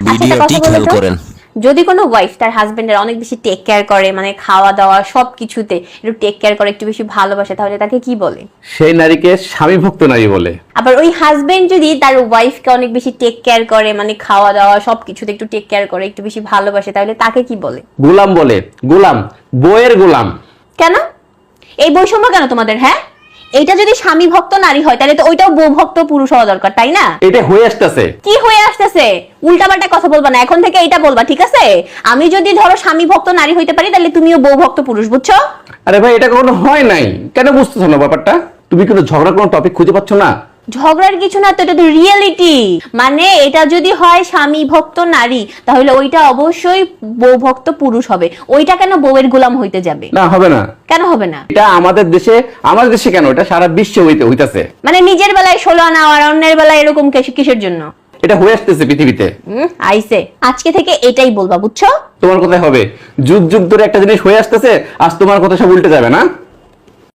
ভিডিওটি খেয়াল করেন। যদি কোনো ওয়াইফ তার হাজবেন্ডের অনেক বেশি টেক কেয়ার করে, মানে খাওয়া দাওয়া সবকিছুতে একটু টেক কেয়ার করে, একটু বেশি ভালোবাসে, তাহলে তাকে কি বলে? সেই নারীকে স্বামীভক্ত নারী বলে। আবার ওই হাজবেন্ড যদি তার ওয়াইফকে অনেক বেশি টেক কেয়ার করে, মানে খাওয়া দাওয়া সবকিছুতে একটু টেক কেয়ার করে, একটু বেশি ভালোবাসে, তাহলে তাকে কি বলে? গোলাম বলে। গোলাম, বইয়ের গোলাম। কেন এই বৈষম্য কেন তোমাদের? হ্যাঁ, এইটা যদি স্বামী ভক্ত নারী হয় তাহলে তো ওইটাও বউ ভক্ত পুরুষ হওয়া দরকার, তাই না? এটা হয়ে আসতেছে। কি হয়ে আসতেছে? উল্টাপাল্টা কথা বলবা না, এখন থেকে এটা বলবা, ঠিক আছে? আমি যদি ধরো স্বামী ভক্ত নারী হইতে পারি, তাহলে তুমিও বউ ভক্ত পুরুষ, বুঝছো? আরে ভাই, এটা কখনো হয় নাই, কেন বুঝতেছো না ব্যাপারটা? তুমি কিন্তু ঝগড়ার কোনো টপিক খুঁজে পাচ্ছ না? ঝগড়ার কিছু না তো, এটা তো রিয়েলিটি। মানে এটা যদি হয় স্বামী ভক্ত নারী, তাহলে ওইটা অবশ্যই বউ ভক্ত পুরুষ হবে। ওইটা কেন বউয়ের গোলাম হইতে যাবে? না, হবে না। কেন হবে না? এটা আমাদের দেশে কেন, এটা সারা বিশ্বে হইতেছে। মানে নিজের বেলায় 16 আনা আর অন্যের বেলায় এরকম কিসের জন্য? এটা হয়ে আসতেছে পৃথিবীতে। আইছে, আজকে থেকে এটাই বলবা, বুঝছো? তোমার কথাই হবে। যুগ যুগ ধরে একটা জিনিস হয়ে আসতেছে, আজ তোমার কথা সব উল্টে যাবে না।